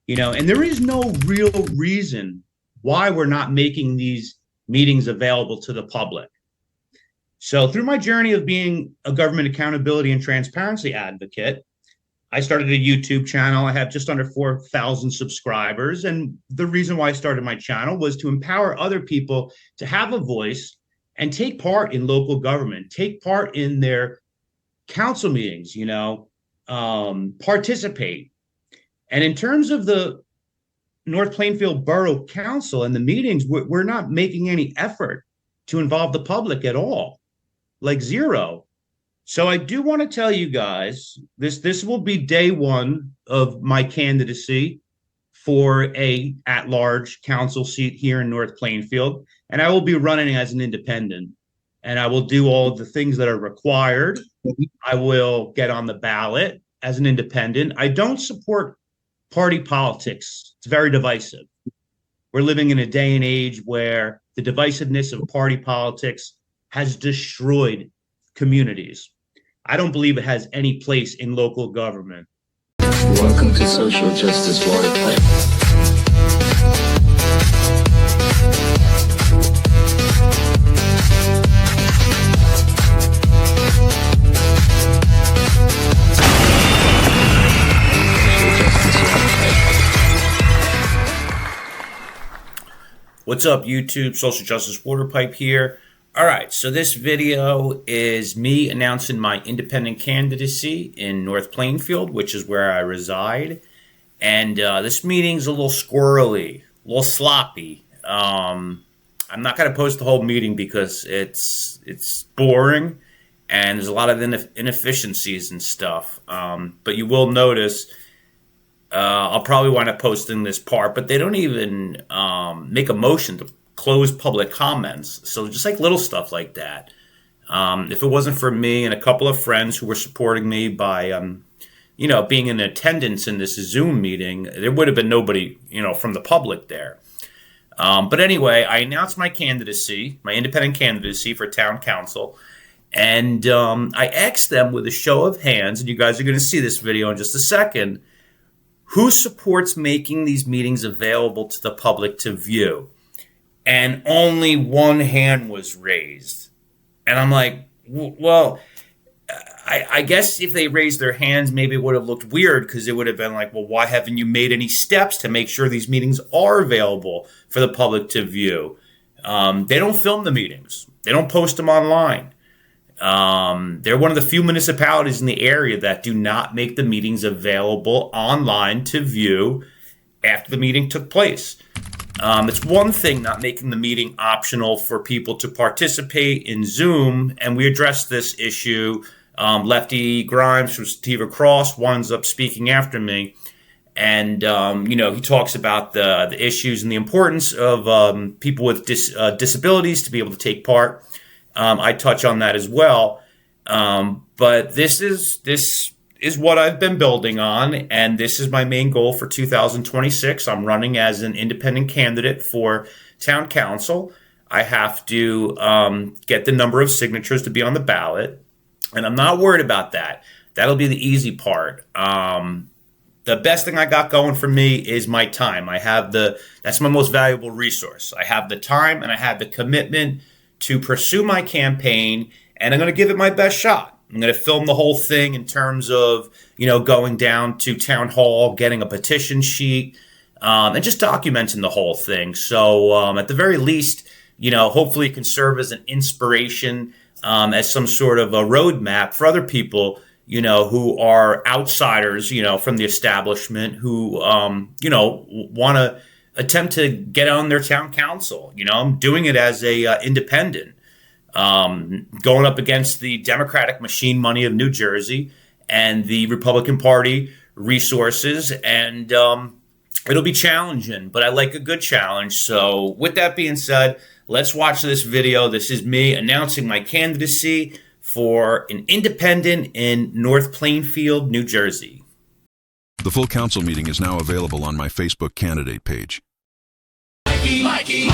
And there is no real reason why we're not making these meetings available to the public. So, through my journey of being a government accountability and transparency advocate, I started a YouTube channel. I have just under 4,000 subscribers. And the reason why I started my channel was to empower other people to have a voice and take part in local government, take part in their council meetings, participate. And in terms of the North Plainfield Borough Council and the meetings, we're not making any effort to involve the public at all, like zero. So I do want to tell you guys, this will be day one of my candidacy for a at-large council seat here in North Plainfield, and I will be running as an independent. And I will do all of the things that are required. I will get on the ballot as an independent. I don't support party politics. It's very divisive. We're living in a day and age where the divisiveness of party politics has destroyed communities. I don't believe it has any place in local government. Welcome to Social Justice Water Pipe. What's up, YouTube? Social Justice Water Pipe here. All right, so this video is me announcing my independent candidacy in North Plainfield, which is where I reside. And this meeting's a little squirrely, a little sloppy. I'm not going to post the whole meeting because it's boring and there's a lot of inefficiencies and stuff. But you will notice I'll probably wind up posting this part, but they don't even make a motion to close public comments. So just like little stuff like that. If it wasn't for me and a couple of friends who were supporting me by, being in attendance in this Zoom meeting, there would have been nobody, from the public there. But anyway, I announced my candidacy, my independent candidacy for town council. And I asked them with a show of hands, and you guys are going to see this video in just a second, who supports making these meetings available to the public to view? And only one hand was raised. And I'm like, well, I guess if they raised their hands, maybe it would have looked weird because it would have been like, well, why haven't you made any steps to make sure these meetings are available for the public to view? They don't film the meetings. They don't post them online. They're one of the few municipalities in the area that do not make the meetings available online to view after the meeting took place. It's one thing not making the meeting optional for people to participate in Zoom, and we addressed this issue. Lefty Grimes from Sativa Cross winds up speaking after me, and he talks about the issues and the importance of people with disabilities to be able to take part. I touch on that as well, but this is what I've been building on, and this is my main goal for 2026. I'm running as an independent candidate for town council. I have to get the number of signatures to be on the ballot, and I'm not worried about that. That'll be the easy part. The best thing I got going for me is my time. That's my most valuable resource. I have the time and I have the commitment to pursue my campaign, and I'm going to give it my best shot. I'm going to film the whole thing in terms of, going down to town hall, getting a petition sheet, and just documenting the whole thing. So at the very least, hopefully it can serve as an inspiration, as some sort of a roadmap for other people, who are outsiders, from the establishment who, want to attempt to get on their town council. I'm doing it as a independent, going up against the Democratic machine money of New Jersey and the Republican Party resources, and it'll be challenging, but I like a good challenge. So with that being said, let's watch this video. This is me announcing my candidacy for an independent in North Plainfield, New Jersey. The full council meeting is now available on my Facebook candidate page. Mikey,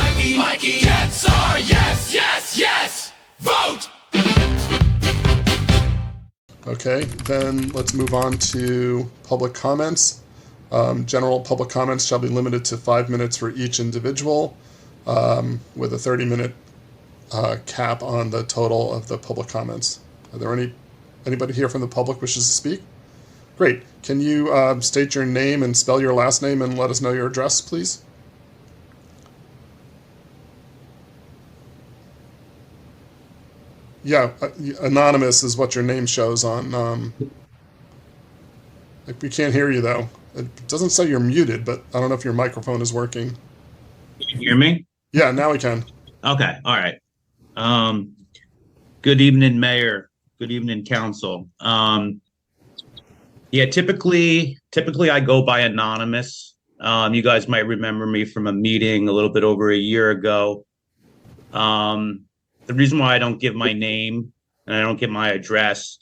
yes or yes, yes, yes, vote! Okay, then let's move on to public comments. General public comments shall be limited to 5 minutes for each individual, with a 30-minute cap on the total of the public comments. Are there anybody here from the public wishes to speak? Great. Can you state your name and spell your last name and let us know your address, please? Yeah, anonymous is what your name shows on. We can't hear you, though. It doesn't say you're muted, but I don't know if your microphone is working. Can you hear me? Yeah, now we can. Okay. All right. Good evening, Mayor. Good evening, Council. Yeah, typically I go by anonymous. You guys might remember me from a meeting a little bit over a year ago. The reason why I don't give my name and I don't give my address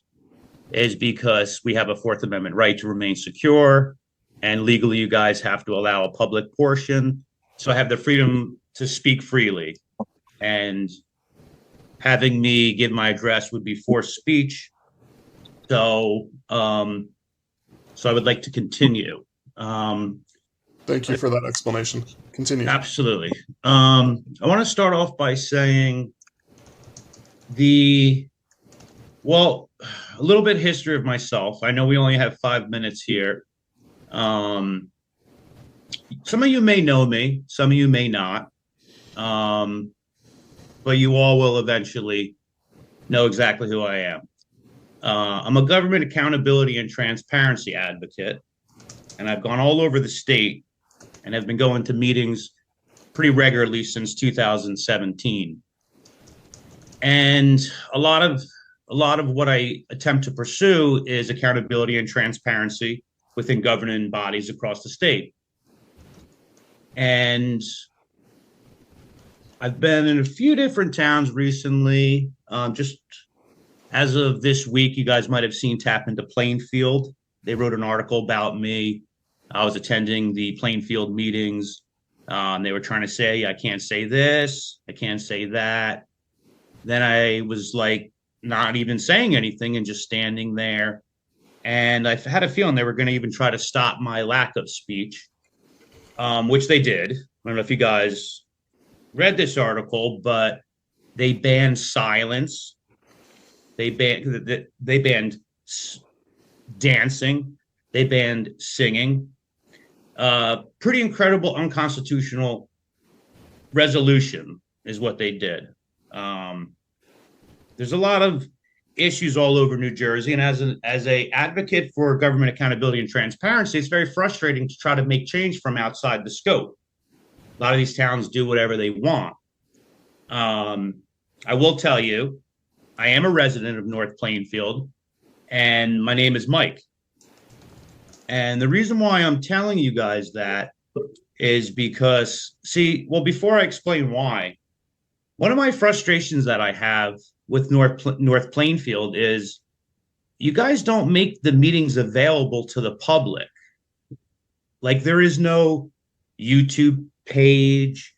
is because we have a Fourth Amendment right to remain secure, and legally you guys have to allow a public portion. So I have the freedom to speak freely, and having me give my address would be forced speech. So, so I would like to continue. Thank you for that explanation. Continue. Absolutely. I want to start off by saying a little bit history of myself. I know we only have 5 minutes here. Some of you may know me, some of you may not. But you all will eventually know exactly who I am. I'm a government accountability and transparency advocate, and I've gone all over the state and have been going to meetings pretty regularly since 2017. And a lot of what I attempt to pursue is accountability and transparency within governing bodies across the state. And I've been in a few different towns recently. Just as of this week, you guys might have seen Tap into Plainfield. They wrote an article about me. I was attending the Plainfield meetings. They were trying to say, I can't say this, I can't say that. Then I was like not even saying anything and just standing there. And I had a feeling they were going to even try to stop my lack of speech, which they did. I don't know if you guys read this article, but they banned silence. They banned dancing. They banned singing. Pretty incredible, unconstitutional resolution is what they did. There's a lot of issues all over New Jersey, and as a advocate for government accountability and transparency, it's very frustrating to try to make change from outside the scope. A lot of these towns do whatever they want. I will tell you, I am a resident of North Plainfield, and my name is Mike. And the reason why I'm telling you guys that is because, before I explain why, one of my frustrations that I have with North Plainfield is you guys don't make the meetings available to the public. Like, there is no YouTube page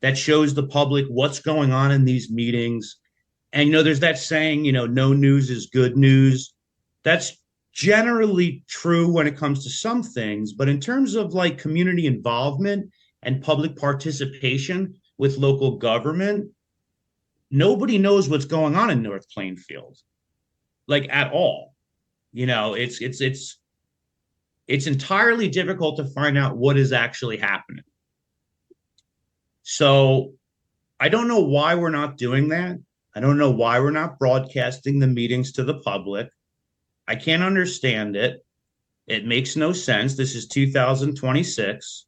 that shows the public what's going on in these meetings. And, there's that saying, no news is good news. That's generally true when it comes to some things. But in terms of like community involvement and public participation with local government, nobody knows what's going on in North Plainfield, like at all. It's entirely difficult to find out what is actually happening. So I don't know why we're not doing that. I don't know why we're not broadcasting the meetings to the public. I can't understand it. It makes no sense. This is 2026,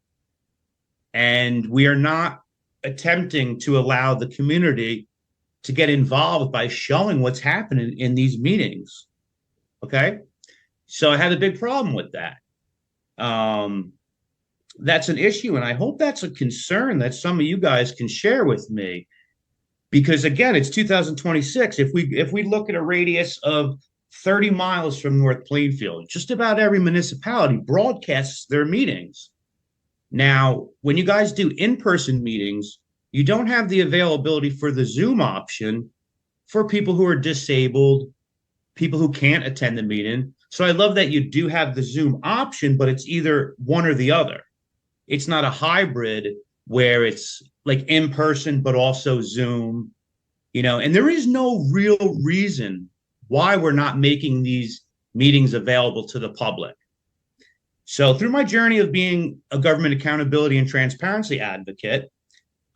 and we are not attempting to allow the community to get involved by showing what's happening in these meetings. Okay? So I have a big problem with that. That's an issue, and I hope that's a concern that some of you guys can share with me. Because again, it's 2026. If we look at a radius of 30 miles from North Plainfield, just about every municipality broadcasts their meetings. Now, when you guys do in-person meetings, you don't have the availability for the Zoom option for people who are disabled, people who can't attend the meeting, So I love that you do have the Zoom option, but it's either one or the other. It's not a hybrid where it's like in person, but also Zoom, and there is no real reason why we're not making these meetings available to the public. So through my journey of being a government accountability and transparency advocate,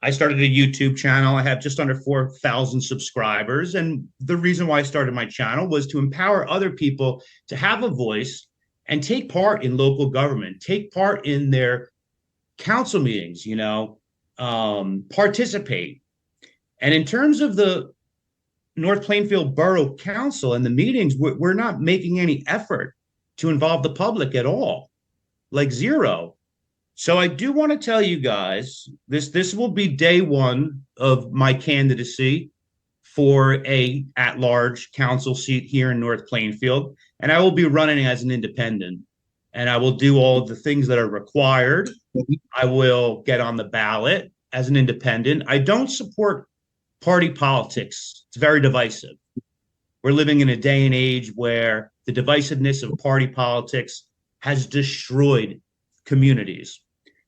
I started a YouTube channel. I have just under 4,000 subscribers. And the reason why I started my channel was to empower other people to have a voice and take part in local government, take part in their council meetings, participate. And in terms of the North Plainfield Borough Council and the meetings, we're not making any effort to involve the public at all, like zero. So I do want to tell you guys, this will be day one of my candidacy for a at-large council seat here in North Plainfield, and I will be running as an independent, and I will do all of the things that are required. I will get on the ballot as an independent. I don't support party politics. It's very divisive. We're living in a day and age where the divisiveness of party politics has destroyed communities.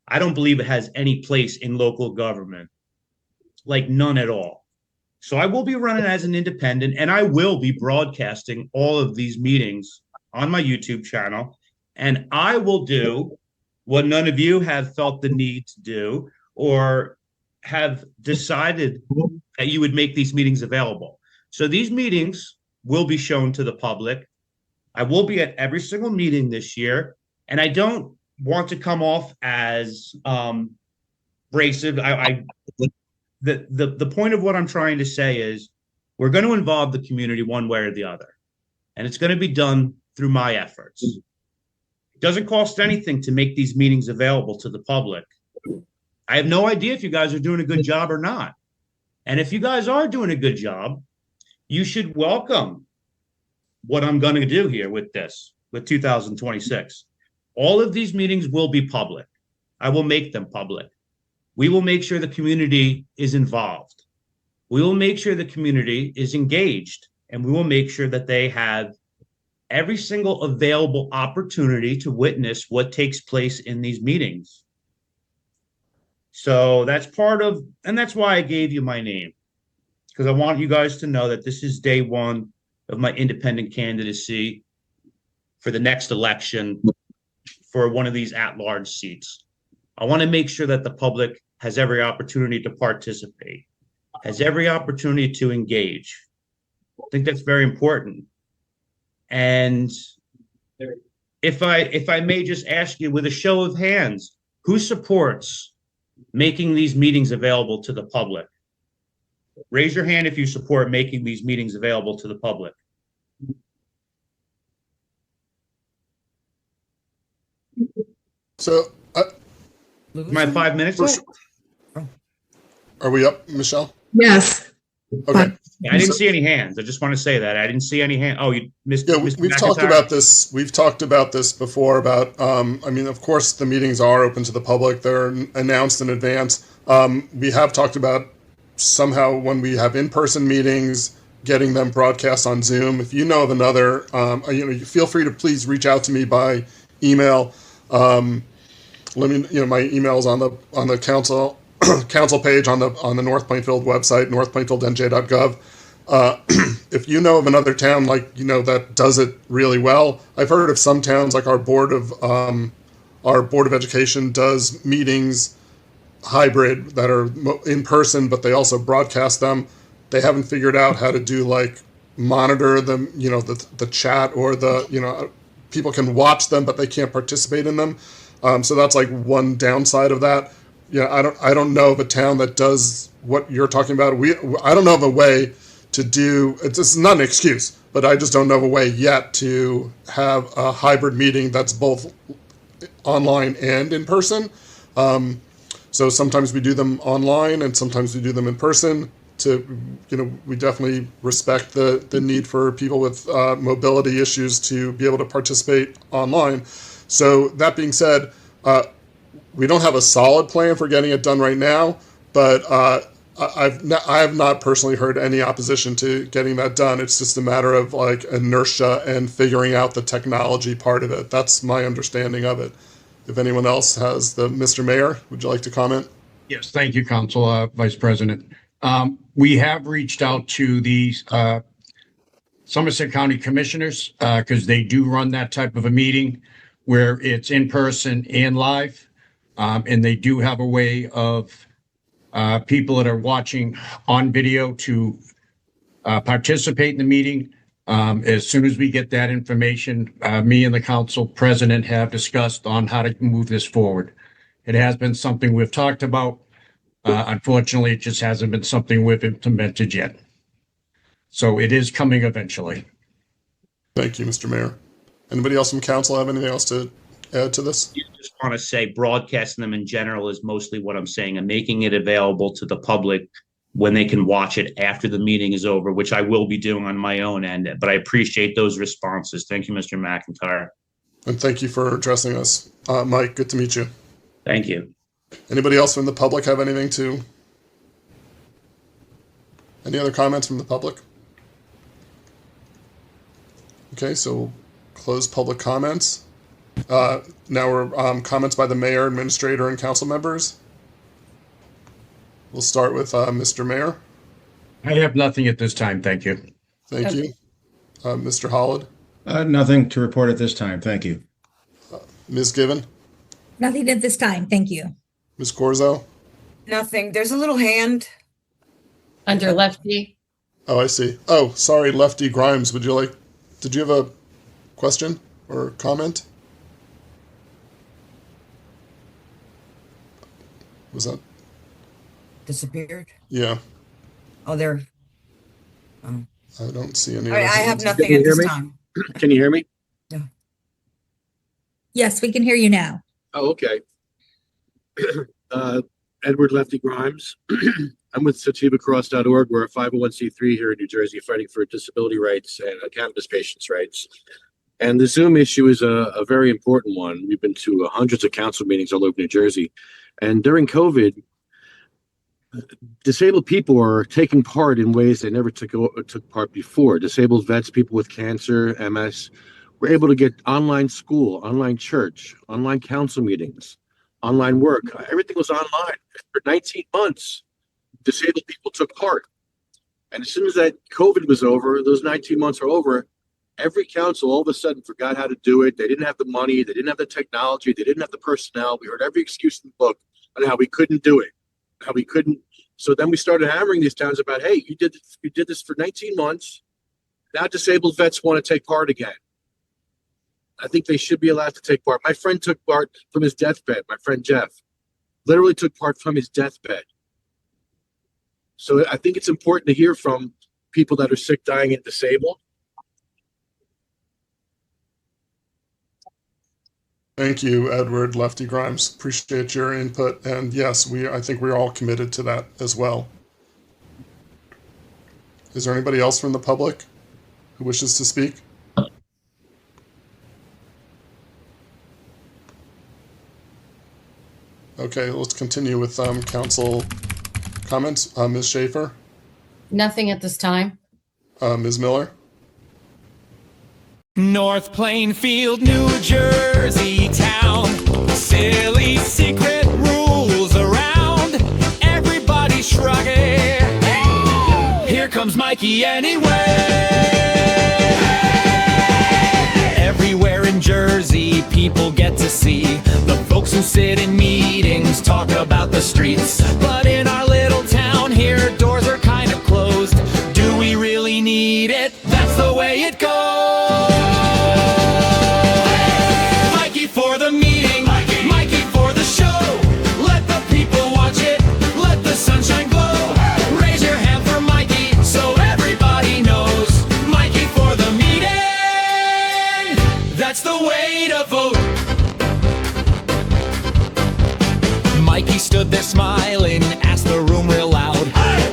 I don't believe it has any place in local government, like none at all. So I will be running as an independent, and I will be broadcasting all of these meetings on my YouTube channel. And I will do what none of you have felt the need to do or have decided that you would make these meetings available. So these meetings will be shown to the public. I will be at every single meeting this year, and I don't want to come off as abrasive. The point of what I'm trying to say is we're going to involve the community one way or the other, and it's going to be done through my efforts. It doesn't cost anything to make these meetings available to the public. I have no idea if you guys are doing a good job or not. And if you guys are doing a good job, you should welcome what I'm going to do here with 2026. All of these meetings will be public. I will make them public. We will make sure the community is involved. We will make sure the community is engaged, and we will make sure that they have every single available opportunity to witness what takes place in these meetings. So that's and that's why I gave you my name, because I want you guys to know that this is day one of my independent candidacy for the next election for one of these at-large seats. I want to make sure that the public has every opportunity to participate, has every opportunity to engage. I think that's very important. And if I may just ask you with a show of hands, who supports making these meetings available to the public? Raise your hand if you support making these meetings available to the public. So, My 5 minutes? are we up, Michelle? Yes. Okay. I didn't see any hands. I just want to say that I didn't see any hands. Oh, you missed. Yeah, we've talked about this. We've talked about this before. About, of course, the meetings are open to the public. They're announced in advance. We have talked about somehow when we have in-person meetings, getting them broadcast on Zoom. If you know of another, feel free to please reach out to me by email. Let me, my email's on the council page on the North Plainfield website, northplainfieldnj.gov. If you know of another town that does it really well, I've heard of some towns like our board of education does meetings hybrid that are in person, but they also broadcast them. They haven't figured out how to do monitor them, the chat or people can watch them, but they can't participate in them. So that's one downside of that. I don't know of a town that does what you're talking about. I don't know of a way to do. It's not an excuse, but I just don't know of a way yet to have a hybrid meeting that's both online and in person. So sometimes we do them online and sometimes we do them in person. We definitely respect the need for people with mobility issues to be able to participate online. So that being said, we don't have a solid plan for getting it done right now, but I have not personally heard any opposition to getting that done. It's just a matter of like inertia and figuring out the technology part of it. That's my understanding of it. If anyone else has Mr. Mayor, would you like to comment? Yes, thank you, Council Vice President. We have reached out to the Somerset County Commissioners because they do run that type of a meeting where it's in person and live. And they do have a way of people that are watching on video to participate in the meeting. As soon as we get that information, me and the council president have discussed on how to move this forward. It has been something we've talked about. Unfortunately, it just hasn't been something we've implemented yet. So it is coming eventually. Thank you, Mr. Mayor. Anybody else from council have anything else to add to this? I just want to say broadcasting them in general is mostly what I'm saying, and making it available to the public when they can watch it after the meeting is over, which I will be doing on my own end. But I appreciate those responses. Thank you, Mr. McIntyre. And thank you for addressing us. Mike, good to meet you. Thank you. Anybody else from the public have anything to? Any other comments from the public? Okay, so we'll close public comments. Now we're comments by the mayor, administrator, and council members. We'll start with Mr. Mayor. I have nothing at this time. Thank you. Thank you. Mr. Holland. Nothing to report at this time. Thank you. Ms. Given. Nothing at this time. Thank you. Ms. Corzo. Nothing. There's a little hand. Under Lefty. Oh, I see. Oh, sorry, Lefty Grimes. Did you have a question or comment? Was that? Disappeared? Yeah. Oh, there. I don't see any. I have hands. nothing at this time. Can you hear me? Yes, we can hear you now. Oh, okay. Edward Lefty Grimes. I'm with SativaCross.org. We're a 501c3 here in New Jersey fighting for disability rights and cannabis patients' rights. And the Zoom issue is a very important one. We've been to hundreds of council meetings all over New Jersey. And during COVID, disabled people are taking part in ways they never took part before. Disabled vets, people with cancer, MS, were able to get online school, online church, online council meetings, online work. Everything was online. For 19 months, disabled people took part. And as soon as that COVID was over, those 19 months are over, every council all of a sudden forgot how to do it. They didn't have the money. They didn't have the technology. They didn't have the personnel. We heard every excuse in the book on how we couldn't do it, how we couldn't. So then we started hammering these towns about, hey, you did this for 19 months. Now disabled vets want to take part again. I think they should be allowed to take part. My friend took part from his deathbed. My friend Jeff literally took part from his deathbed. So I think it's important to hear from people that are sick, dying, and disabled. Thank you, Edward Lefty Grimes. Appreciate your input. And yes, I think we're all committed to that as well. Is there anybody else from the public who wishes to speak? Okay, let's continue with council comments. Ms. Schaefer, Nothing at this time. Ms. Miller, North Plainfield, New Jersey town. Silly secret rules around. Everybody shrugging. Here comes Mikey anyway. Everywhere in Jersey, people get to see the folks who sit in meetings talk about the streets. But in our little town here, doors are kind of closed. Do we really need it? That's the way it goes. Mikey for the meeting, Mikey for the show. Let the people watch it, let the sunshine glow. Raise your hand for Mikey so everybody knows. Mikey for the meeting, that's the way to vote. Mikey stood there smiling, asked the room real loud,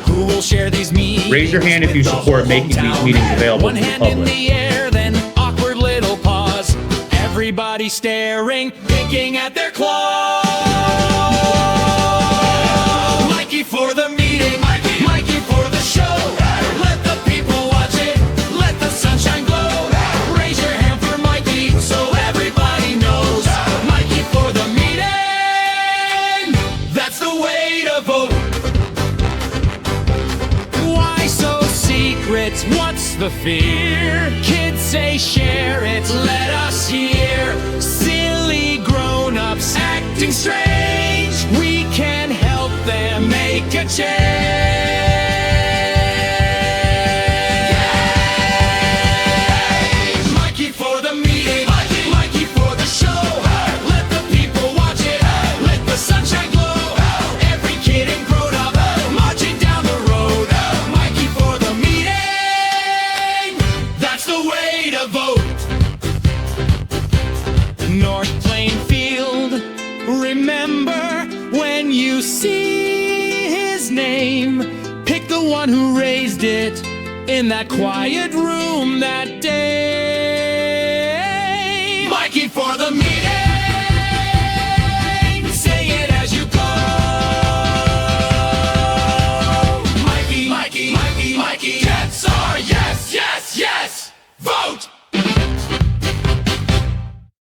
who will share these meetings? Raise your hand if you support making these meetings available One to the hand in public. the air, then awkward little pause. Everybody staring, picking at their claws. Mikey for the meeting, it. What's the fear? Kids say share it. Let us hear silly grown-ups acting strange. We can help them make a change. Mikey for the meeting, Mikey for the show. Let the people watch it, let the sunshine glow. Every kid and grown up marching down the road. Mikey for the meeting, that's the way to vote. North Plainfield, remember when you see his name, pick the one who raised it in that quiet room that day. Mikey for the meeting, say it as you go. Mikey, Mikey, Mikey, Mikey, that's our yes, yes, yes, vote.